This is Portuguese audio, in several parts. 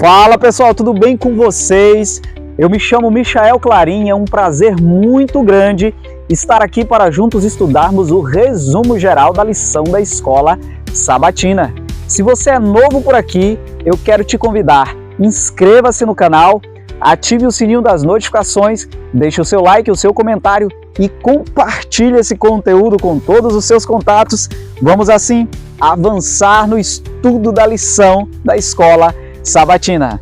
Fala pessoal, tudo bem com vocês? Eu me chamo Michael Clarim, é um prazer muito grande estar aqui para juntos estudarmos o resumo geral da lição da Escola Sabatina. Se você é novo por aqui, eu quero te convidar, inscreva-se no canal, ative o sininho das notificações, deixe o seu like, o seu comentário e compartilhe esse conteúdo com todos os seus contatos. Vamos assim avançar no estudo da lição da Escola Sabatina.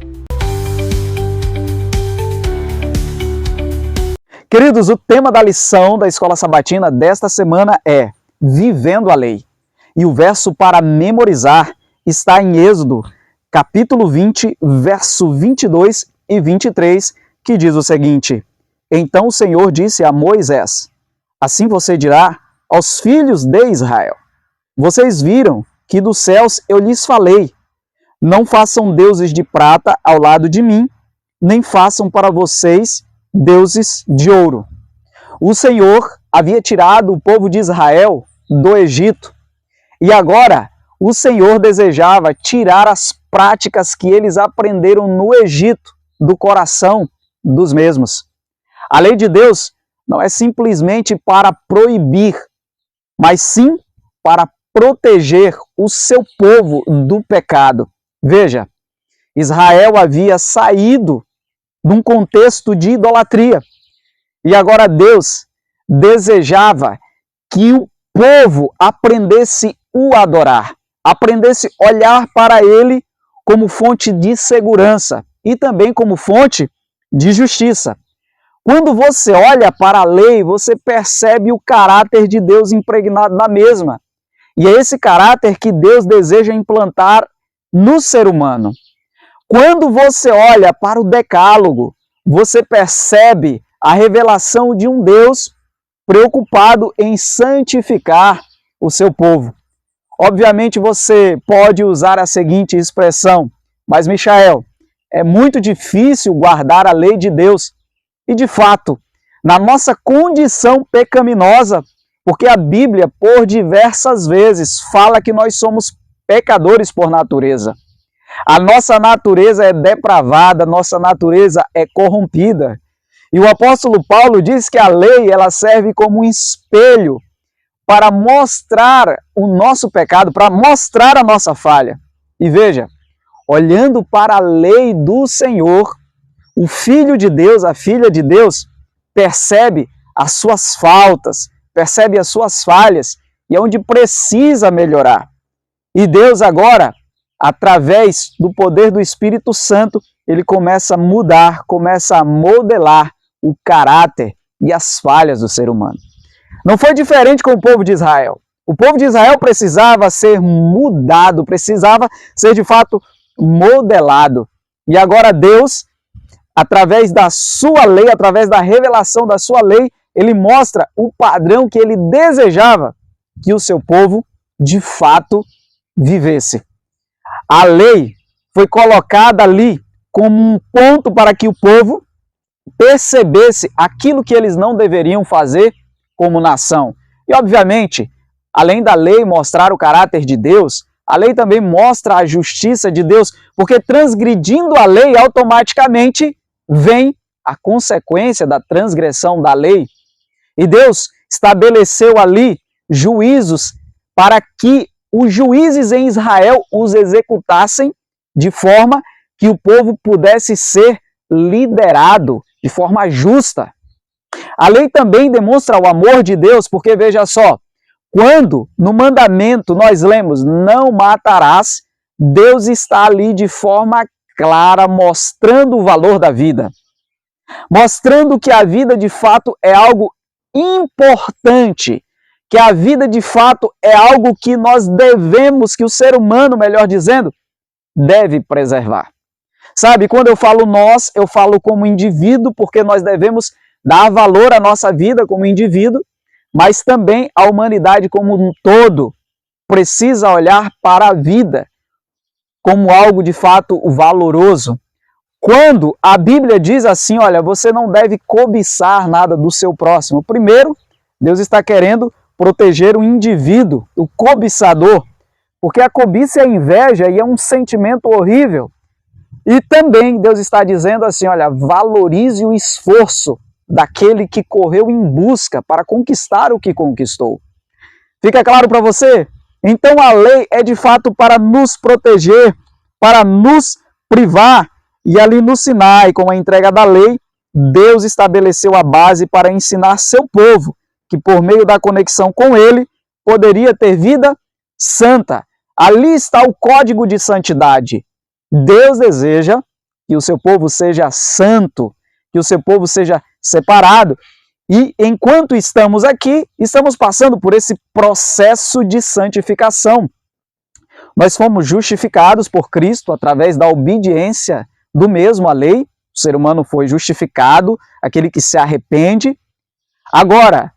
Queridos, o tema da lição da Escola Sabatina desta semana é Vivendo a Lei. E o verso para memorizar está em Êxodo, capítulo 20, verso 22 e 23, que diz o seguinte: Então o Senhor disse a Moisés: Assim você dirá aos filhos de Israel: Vocês viram que dos céus eu lhes falei, não façam deuses de prata ao lado de mim, nem façam para vocês deuses de ouro. O Senhor havia tirado o povo de Israel do Egito e agora o Senhor desejava tirar as práticas que eles aprenderam no Egito do coração dos mesmos. A lei de Deus não é simplesmente para proibir, mas sim para proteger o seu povo do pecado. Veja, Israel havia saído de um contexto de idolatria e agora Deus desejava que o povo aprendesse o adorar, aprendesse a olhar para ele como fonte de segurança e também como fonte de justiça. Quando você olha para a lei, você percebe o caráter de Deus impregnado na mesma. E é esse caráter que Deus deseja implantar no ser humano. Quando você olha para o Decálogo, você percebe a revelação de um Deus preocupado em santificar o seu povo. Obviamente você pode usar a seguinte expressão: mas Michael, é muito difícil guardar a lei de Deus. E de fato, na nossa condição pecaminosa, porque a Bíblia por diversas vezes fala que nós somos pecadores por natureza. A nossa natureza é depravada, nossa natureza é corrompida. E o apóstolo Paulo diz que a lei ela serve como um espelho para mostrar o nosso pecado, para mostrar a nossa falha. E veja, olhando para a lei do Senhor, o Filho de Deus, a Filha de Deus, percebe as suas faltas, percebe as suas falhas e é onde precisa melhorar. E Deus agora, através do poder do Espírito Santo, ele começa a mudar, começa a modelar o caráter e as falhas do ser humano. Não foi diferente com o povo de Israel. O povo de Israel precisava ser mudado, precisava ser de fato modelado. E agora Deus, através da sua lei, através da revelação da sua lei, ele mostra o padrão que ele desejava que o seu povo de fato vivesse. A lei foi colocada ali como um ponto para que o povo percebesse aquilo que eles não deveriam fazer como nação. E obviamente, além da lei mostrar o caráter de Deus, a lei também mostra a justiça de Deus, porque transgredindo a lei automaticamente vem a consequência da transgressão da lei. E Deus estabeleceu ali juízos para que os juízes em Israel os executassem de forma que o povo pudesse ser liderado de forma justa. A lei também demonstra o amor de Deus, porque veja só, quando no mandamento nós lemos não matarás, Deus está ali de forma clara mostrando o valor da vida, mostrando que a vida de fato é algo importante, que a vida de fato é algo que nós devemos, que o ser humano, melhor dizendo, deve preservar. Sabe, quando eu falo nós, eu falo como indivíduo, porque nós devemos dar valor à nossa vida como indivíduo, mas também a humanidade como um todo precisa olhar para a vida como algo de fato valoroso. Quando a Bíblia diz assim, olha, você não deve cobiçar nada do seu próximo. Primeiro, Deus está querendo proteger o indivíduo, o cobiçador, porque a cobiça é a inveja e é um sentimento horrível. E também Deus está dizendo assim, olha, valorize o esforço daquele que correu em busca para conquistar o que conquistou. Fica claro para você? Então a lei é de fato para nos proteger, para nos privar. E ali no Sinai, com a entrega da lei, Deus estabeleceu a base para ensinar seu povo, que por meio da conexão com ele, poderia ter vida santa. Ali está o código de santidade. Deus deseja que o seu povo seja santo, que o seu povo seja separado. E enquanto estamos aqui, estamos passando por esse processo de santificação. Nós fomos justificados por Cristo através da obediência do mesmo à lei. O ser humano foi justificado, aquele que se arrepende. Agora,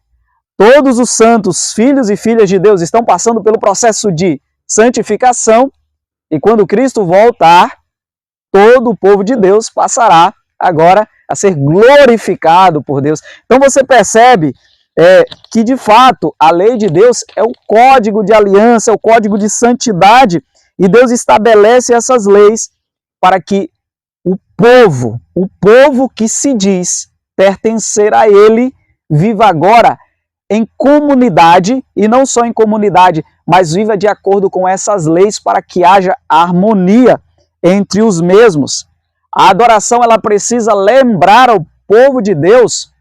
todos os santos, filhos e filhas de Deus, estão passando pelo processo de santificação. E quando Cristo voltar, todo o povo de Deus passará agora a ser glorificado por Deus. Então você percebe que de fato a lei de Deus é o código de aliança, é o código de santidade, e Deus estabelece essas leis para que o povo que se diz pertencer a ele, viva agora em comunidade, e não só em comunidade, mas viva de acordo com essas leis para que haja harmonia entre os mesmos. A adoração ela precisa lembrar ao povo de Deus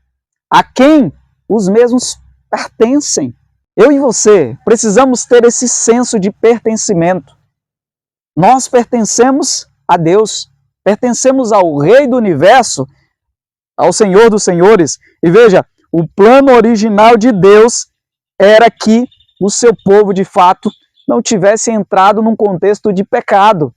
a quem os mesmos pertencem. Eu e você precisamos ter esse senso de pertencimento. Nós pertencemos a Deus, pertencemos ao Rei do Universo, ao Senhor dos Senhores. E veja, o plano original de Deus era que o seu povo, de fato, não tivesse entrado num contexto de pecado.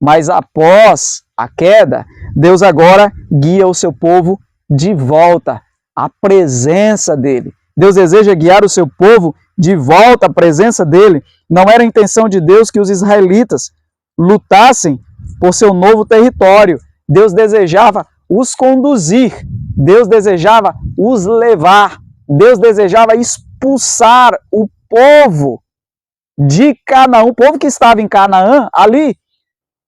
Mas após a queda, Deus agora guia o seu povo de volta à presença dele. Deus deseja guiar o seu povo de volta à presença dele. Não era a intenção de Deus que os israelitas lutassem por seu novo território. Deus desejava os conduzir. Deus desejava os levar. Deus desejava expulsar o povo de Canaã, o povo que estava em Canaã, ali,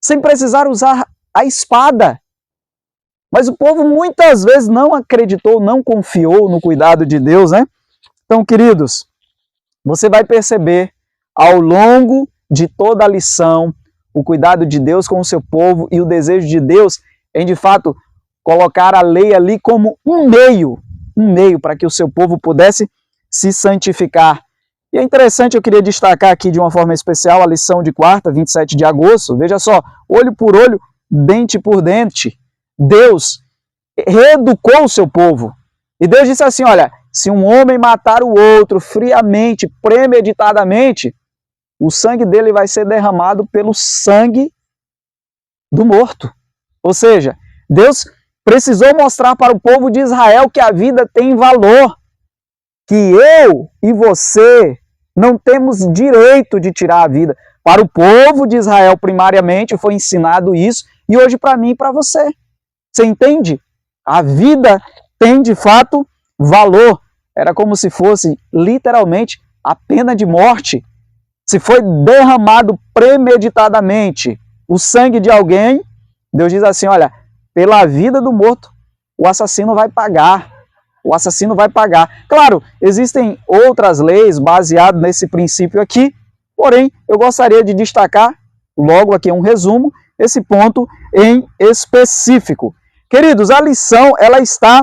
sem precisar usar a espada. Mas o povo muitas vezes não acreditou, não confiou no cuidado de Deus, né? Então, queridos, você vai perceber ao longo de toda a lição o cuidado de Deus com o seu povo e o desejo de Deus em, de fato, colocar a lei ali como um meio para que o seu povo pudesse se santificar. E é interessante, eu queria destacar aqui de uma forma especial a lição de quarta, 27 de agosto. Veja só, olho por olho, dente por dente. Deus reeducou o seu povo. E Deus disse assim, olha, se um homem matar o outro friamente, premeditadamente, o sangue dele vai ser derramado pelo sangue do morto. Ou seja, Deus precisou mostrar para o povo de Israel que a vida tem valor, que eu e você não temos direito de tirar a vida. Para o povo de Israel, primariamente, foi ensinado isso, e hoje para mim e para você. Você entende? A vida tem, de fato, valor. Era como se fosse, literalmente, a pena de morte. Se foi derramado premeditadamente o sangue de alguém, Deus diz assim, olha, pela vida do morto, o assassino vai pagar. O assassino vai pagar. Claro, existem outras leis baseadas nesse princípio aqui, porém, eu gostaria de destacar, logo aqui um resumo, esse ponto em específico. Queridos, a lição, ela está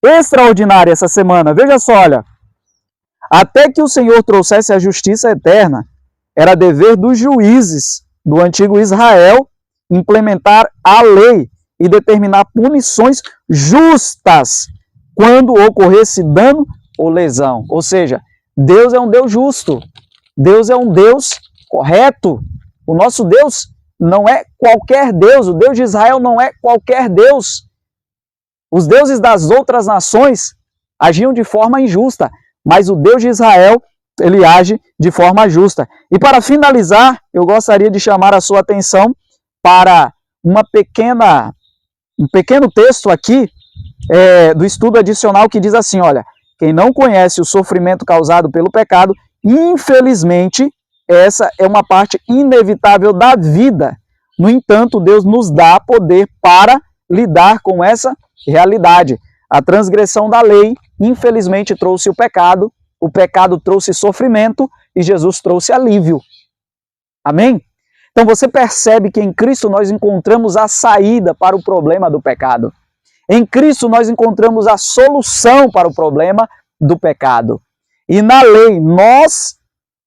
extraordinária essa semana. Veja só, olha, até que o Senhor trouxesse a justiça eterna, era dever dos juízes do antigo Israel implementar a lei e determinar punições justas quando ocorresse dano ou lesão. Ou seja, Deus é um Deus justo. Deus é um Deus correto. O nosso Deus não é qualquer Deus. O Deus de Israel não é qualquer Deus. Os deuses das outras nações agiam de forma injusta, mas o Deus de Israel, ele age de forma justa. E para finalizar, eu gostaria de chamar a sua atenção para um pequeno texto aqui, do estudo adicional que diz assim, olha, quem não conhece o sofrimento causado pelo pecado, infelizmente, essa é uma parte inevitável da vida. No entanto, Deus nos dá poder para lidar com essa realidade. A transgressão da lei, infelizmente, trouxe o pecado trouxe sofrimento e Jesus trouxe alívio. Amém? Então você percebe que em Cristo nós encontramos a saída para o problema do pecado. Em Cristo nós encontramos a solução para o problema do pecado. E na lei nós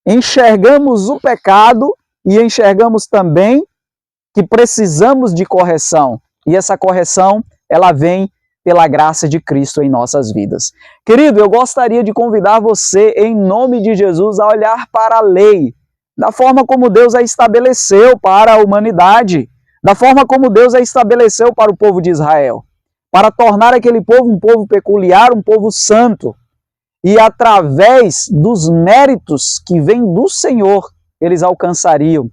enxergamos o pecado e enxergamos também que precisamos de correção. E essa correção, ela vem pela graça de Cristo em nossas vidas. Querido, eu gostaria de convidar você, em nome de Jesus, a olhar para a lei, da forma como Deus a estabeleceu para a humanidade, da forma como Deus a estabeleceu para o povo de Israel, para tornar aquele povo um povo peculiar, um povo santo. E através dos méritos que vêm do Senhor, eles alcançariam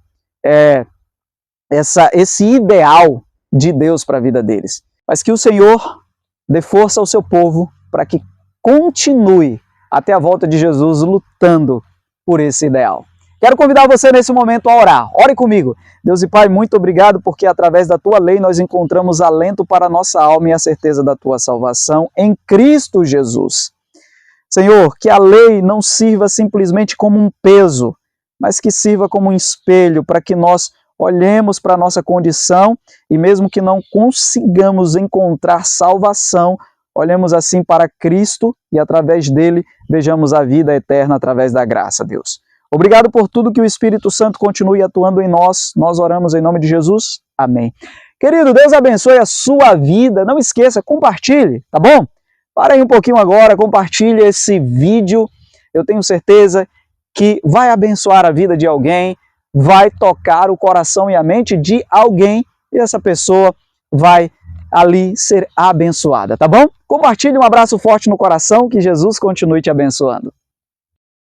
esse ideal de Deus para a vida deles. Mas que o Senhor dê força ao seu povo para que continue até a volta de Jesus lutando por esse ideal. Quero convidar você nesse momento a orar. Ore comigo. Deus e Pai, muito obrigado porque através da Tua lei nós encontramos alento para a nossa alma e a certeza da Tua salvação em Cristo Jesus. Senhor, que a lei não sirva simplesmente como um peso, mas que sirva como um espelho para que nós olhemos para a nossa condição e mesmo que não consigamos encontrar salvação, olhemos assim para Cristo e através dele vejamos a vida eterna através da graça, Deus. Obrigado por tudo que o Espírito Santo continue atuando em nós. Nós oramos em nome de Jesus. Amém. Querido, Deus abençoe a sua vida. Não esqueça, compartilhe, tá bom? Para aí um pouquinho agora, compartilhe esse vídeo. Eu tenho certeza que vai abençoar a vida de alguém, vai tocar o coração e a mente de alguém e essa pessoa vai ali ser abençoada, tá bom? Compartilhe, um abraço forte no coração, que Jesus continue te abençoando.